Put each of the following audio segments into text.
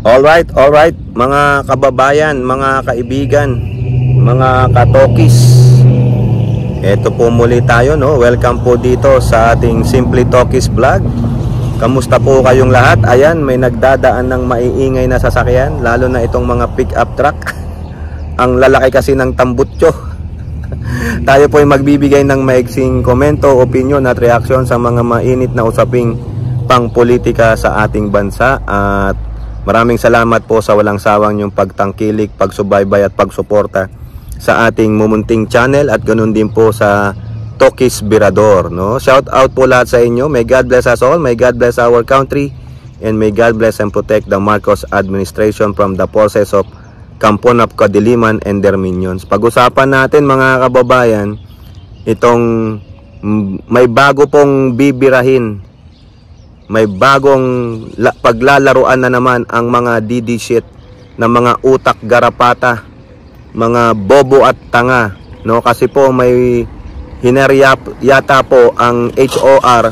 Alright, mga kababayan, mga kaibigan, mga katokis. Ito po muli tayo, no? Welcome po dito sa ating Simply Talkies vlog. Kamusta po kayong lahat? Ayan, may nagdadaan ng maiingay na sasakyan, lalo na itong mga pick-up truck. Ang lalaki kasi ng tambutso. Tayo po ay magbibigay ng maiksing komento, opinion at reaksyon sa mga mainit na usaping pangpolitika sa ating bansa. At maraming salamat po sa walang sawang yung pagtangkilik, pagsubaybay at pagsuporta sa ating mumunting channel at ganoon din po sa Tokis Birador, no? Shout out po lahat sa inyo. May God bless us all, may God bless our country, and may God bless and protect the Marcos administration from the forces of Kamponap Kadiliman and their minions. Pag-usapan natin mga kababayan, itong may bago pong bibirahin, may bagong paglalaruan na naman ang mga DD shit na mga utak garapata, mga bobo at tanga, no? Kasi po may hineryap yata po ang HOR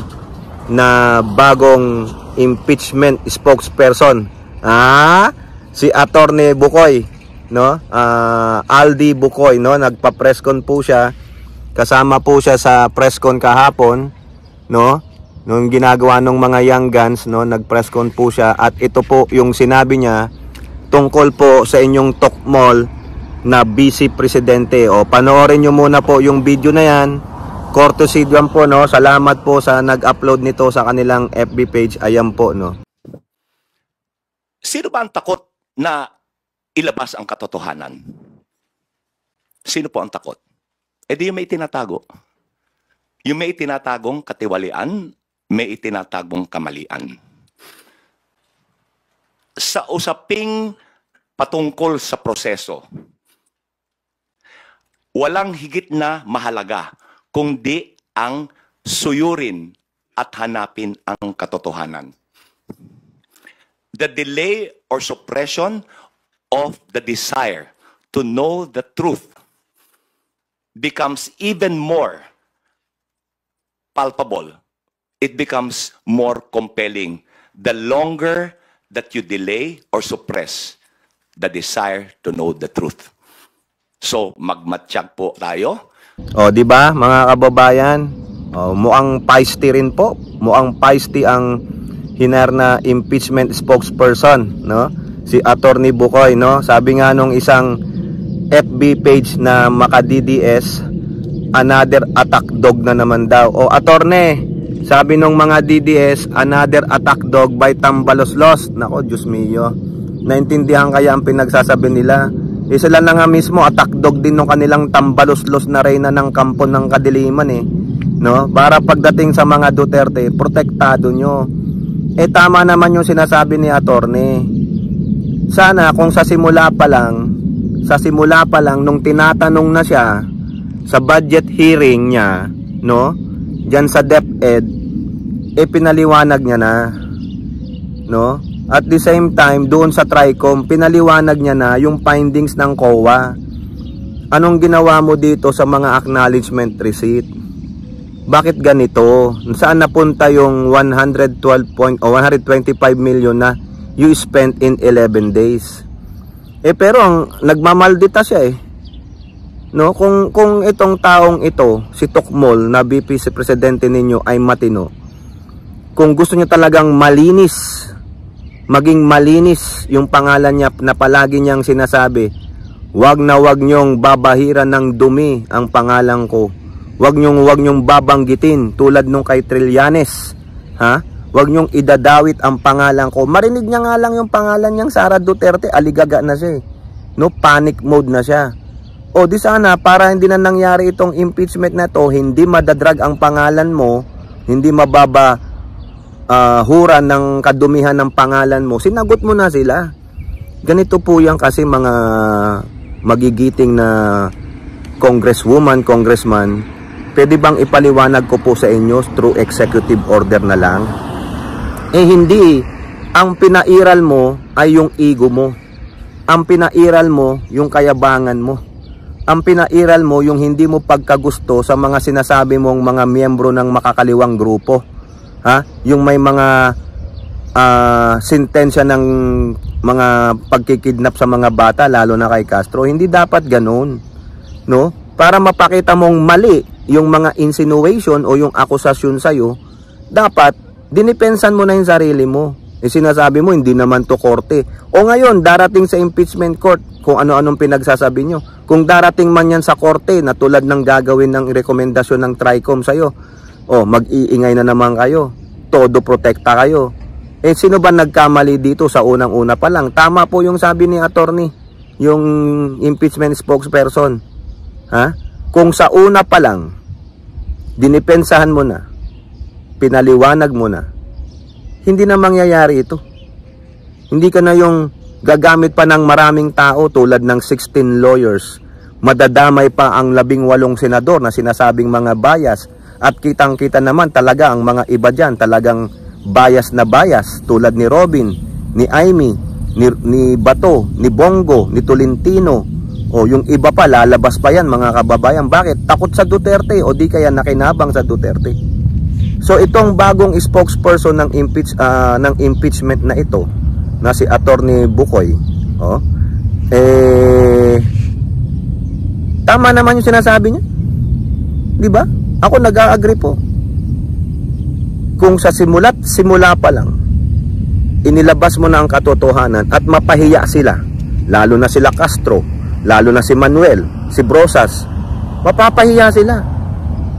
na bagong impeachment spokesperson, si Attorney Bukoy, no? Aldi Bukoy, no? Nagpa-presscon po siya, kasama po siya sa presscon kahapon, no? Nung ginagawa ng mga young guns, no? Nag-presscon po siya at ito po yung sinabi niya tungkol po sa inyong Tokmol na Vice Presidente. O panoorin nyo muna po yung video na yan. Courtesy dyan po, no? Salamat po sa nag-upload nito sa kanilang FB page. Ayan po, no? Sino ba ang takot na ilabas ang katotohanan? Sino po ang takot? E di yung may tinatago. Yung may tinatagong katiwalian, may itinatagong kamalian. Sa usaping patungkol sa proseso, walang higit na mahalaga kundi ang suyurin at hanapin ang katotohanan. The delay or suppression of the desire to know the truth becomes even more palpable. It becomes more compelling the longer that you delay or suppress the desire to know the truth. So, magmatsyag po tayo. O, di ba, mga kababayan? O, mukhang feisty rin po. Mukhang feisty ang hiner na impeachment spokesperson, no? Si Attorney Bukoy, no? Sabi nga nung isang FB page na maka-DDS, another attack dog na naman daw. O, Attorney, sabi nung mga DDS, another attack dog by Tambaloslos. Nako, Diyos mio. Naintindihan kaya ang pinagsasabi nila? Sila na nga mismo attack dog din ng kanilang Tambaloslos na reyna ng kampo ng kadiliman, no? Para pagdating sa mga Duterte, protektado nyo. Tama naman yung sinasabi ni Attorney. Sana kung sa simula pa lang nung tinatanong na siya sa budget hearing niya, no? Diyan sa DepEd, pinaliwanag niya na, no? At the same time, doon sa TRICOM, pinaliwanag niya na yung findings ng COA. Anong ginawa mo dito sa mga acknowledgement receipt? Bakit ganito? Saan napunta yung 125 million na you spent in 11 days? Pero ang nagmamaldita siya, no? Kung itong taong ito, si Tokmol na VP si Presidente ninyo ay matino, kung gusto niyo talagang malinis, maging malinis yung pangalan niya na palagi niyang sinasabi, wag niyong babahiran ng dumi ang pangalan ko. Wag niyong babanggitin tulad nung kay Trillanes, Wag niyong idadawit ang pangalan ko. Marinig niya nga lang yung pangalan niyang Sara Duterte, aligaga na siya, no? Panic mode na siya. O di sana para hindi na nangyari itong impeachment na to, hindi madadrag ang pangalan mo, hindi mababa hura ng kadumihan ng pangalan mo, sinagot mo na sila. Ganito po yan kasi mga magigiting na congresswoman, congressman. Pwede bang ipaliwanag ko po sa inyo through executive order na lang? Hindi. Ang pinairal mo ay yung ego mo. Ang pinairal mo yung kayabangan mo. Ang pinairal mo yung hindi mo pagkagusto sa mga sinasabi mong mga miyembro ng makakaliwang grupo. Yung may mga sentensya ng mga pagkikidnap sa mga bata, lalo na kay Castro. Hindi dapat ganoon, no? Para mapakita mong mali yung mga insinuation o yung akusasyon sa'yo, dapat dinipensan mo na yung sarili mo. Sinasabi mo, hindi naman to korte. O ngayon, darating sa impeachment court, kung ano-anong pinagsasabi nyo. Kung darating man yan sa korte, na tulad ng gagawin ng rekomendasyon ng TRICOM sa'yo, mag-iingay na naman kayo. Todo protekta kayo. Sino ba nagkamali dito sa unang-una pa lang? Tama po yung sabi ni attorney, yung impeachment spokesperson. Kung sa una pa lang, dinipensahan mo na, pinaliwanag mo na, hindi na mangyayari ito. Hindi ka na yung gagamit pa ng maraming tao tulad ng 16 lawyers. Madadamay pa ang 18 senador na sinasabing mga bias. At kitang-kita naman talaga ang mga iba dyan talagang bias na bias. Tulad ni Robin, ni Amy, ni Bato, ni Bongo, ni Tolentino. O yung iba pa, lalabas pa yan mga kababayan. Bakit? Takot sa Duterte o di kaya nakinabang sa Duterte. So itong bagong spokesperson ng impeachment na ito, na si Attorney Bukoy, tama naman yung sinasabi niya. Di ba? Ako nag-a-agree po. Kung sa simula pa lang, inilabas mo na ang katotohanan at mapahiya sila, lalo na sila Castro, lalo na si Manuel, si Brosas, mapapahiya sila.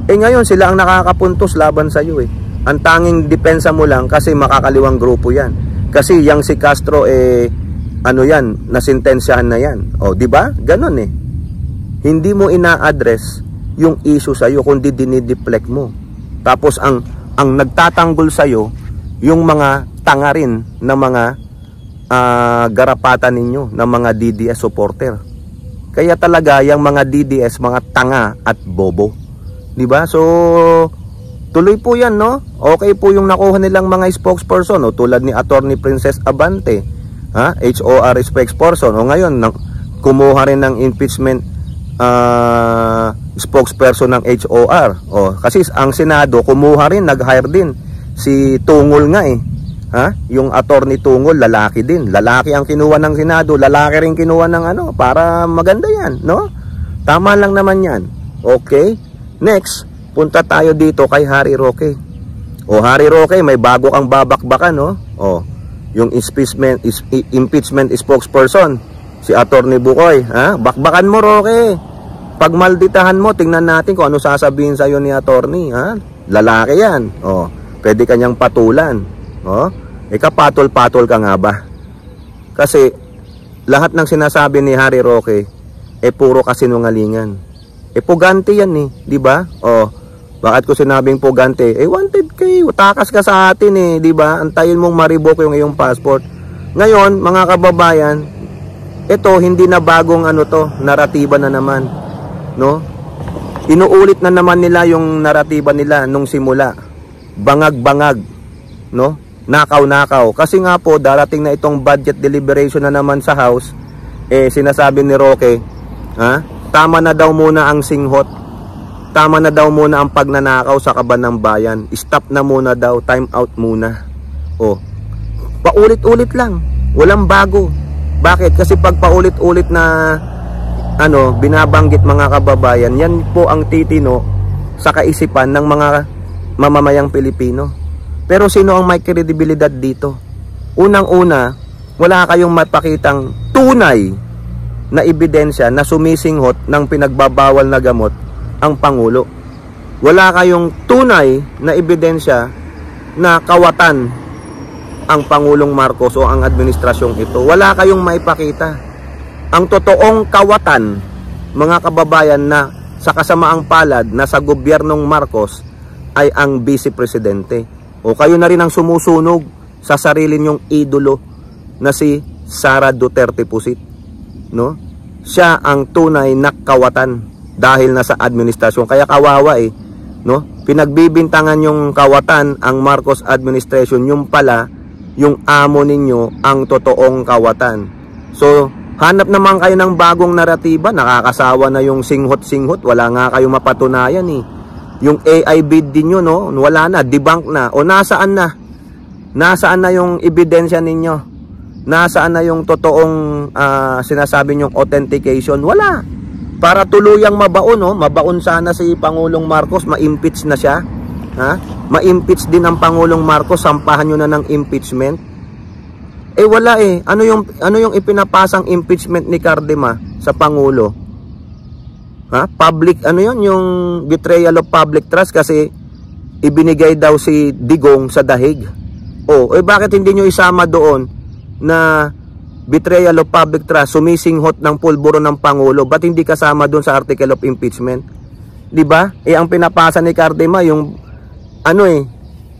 Ngayon sila ang nakakapuntos laban sa iyo. Ang tanging depensa mo lang kasi makakaliwang grupo yan. Kasi yang si Castro nasintensyahan na yan. Di ba? Ganon Hindi mo ina-address yung issue sa iyo kundi dinideflect mo. Tapos ang nagtatanggol sa iyo yung mga tanga rin na mga garapatan ninyo na mga DDS supporter. Kaya talaga yung mga DDS mga tanga at bobo. Diba? So, tuloy po yan, no? Okay po yung nakuha nilang mga spokesperson, tulad ni Attorney Princess Abante, HOR spokesperson. Ngayon, kumuha rin ng impeachment spokesperson ng HOR. Kasi ang Senado, kumuha rin, nag-hire din. Si Tungol nga yung Attorney Tungol, lalaki din. Lalaki ang kinuha ng Senado, lalaki rin kinuha ng para maganda yan, no? Tama lang naman yan. Okay? Next, punta tayo dito kay Harry Roque. Harry Roque, may bago kang babakbakan, no? Yung impeachment spokesperson, si Attorney Bukoy, bakbakan mo, Roque. Pagmalditahan mo, tingnan natin kung ano sasabihin sa'yo ni Attorney, Lalaki yan. Pwede kanyang patulan. Kapatol-patol ka nga ba? Kasi lahat ng sinasabi ni Harry Roque puro kasinungalingan. Pugante yan di ba? Bakit ko sinabing pugante? Wanted kayo, takas ka sa atin di ba? Antayin mong ma-revoke yung iyong passport. Ngayon, mga kababayan, ito hindi na bagong naratiba na naman, no? Inuulit na naman nila yung naratiba nila nung simula. Bangag-bangag, no? Nakaw-nakaw. Kasi nga po, darating na itong budget deliberation na naman sa House, sinasabi ni Roque, tama na daw muna ang singhot. Tama na daw muna ang pagnanakaw sa kaban ng bayan. Stop na muna daw. Time out muna. Paulit-ulit lang. Walang bago. Bakit? Kasi pag paulit-ulit na binabanggit mga kababayan, yan po ang titino sa kaisipan ng mga mamamayang Pilipino. Pero sino ang may kredibilidad dito? Unang-una, wala kayong mapakitang tunay na ebidensya na sumisinghot ng pinagbabawal na gamot ang Pangulo. Wala kayong tunay na ebidensya na kawatan ang Pangulong Marcos o ang administrasyong ito. Wala kayong maipakita. Ang totoong kawatan, mga kababayan, na sa kasamaang palad na sa gobyernong Marcos ay ang Vice Presidente. Kayo na rin ang sumusunog sa sarili nyong idolo na si Sara Duterte Pusit. No? Siya ang tunay na kawatan dahil nasa administrasyon. Kaya kawawa no? Pinagbibintangan yung kawatan ang Marcos administration, yung pala yung amo ninyo ang totoong kawatan. So, hanap naman kayo ng bagong naratiba. Nakakasawa na yung singhot-singhot. Wala nga kayong mapatunayan Yung AI bid din nyo, no? Wala na, debunk na. Nasaan na? Nasaan na yung ebidensya ninyo Nasaan na yung totoong sinasabi nyong authentication? Wala. Para tuluyang mabaon, no? Mabaon sana si Pangulong Marcos, ma-impeach na siya. Ha? Ma-impeach din ang Pangulong Marcos, sampahan nyo na ng impeachment. Eh wala eh. Ano yung ipinapasang impeachment ni Cardema sa Pangulo? Ha? Public, ano yun? Yung betrayal of public trust kasi ibinigay daw si Digong sa dahig. Oh, eh bakit hindi nyo isama doon na betrayal of public trust, sumisinghot ng pulburo ng Pangulo? Ba't hindi kasama doon sa article of impeachment? 'Di ba? Eh ang pinapasa ni Cardema yung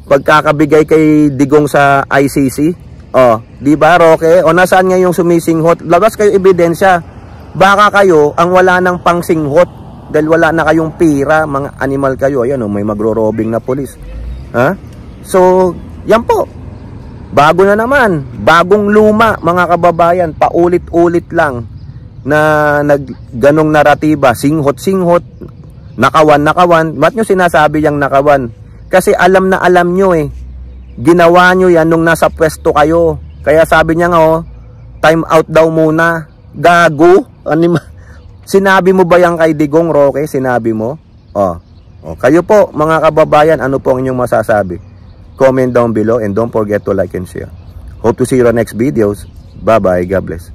pagkakabigay kay Digong sa ICC. Oh, 'di ba, Roque? O nasaan nga yung sumisinghot? Labas kayo ebidensya. Baka kayo ang wala ng pangsinghot dahil wala na kayong pira, mga animal kayo. Ayan, may magro-robbing na pulis. Ha? So, yan po. Bago na naman, bagong luma, mga kababayan, paulit-ulit lang na ganong naratiba, singhot-singhot, nakawan. Ba't nyo sinasabi yung nakawan? Kasi alam na alam nyo eh. Ginawa nyo yan nung nasa pwesto kayo. Kaya sabi niya nga, time out daw muna. Gago. Sinabi mo ba yan kay Digong, Roque? Sinabi mo? Kayo po, mga kababayan, ano po ang inyong masasabi? Comment down below and don't forget to like and share. Hope to see you on next videos. Bye-bye. God bless.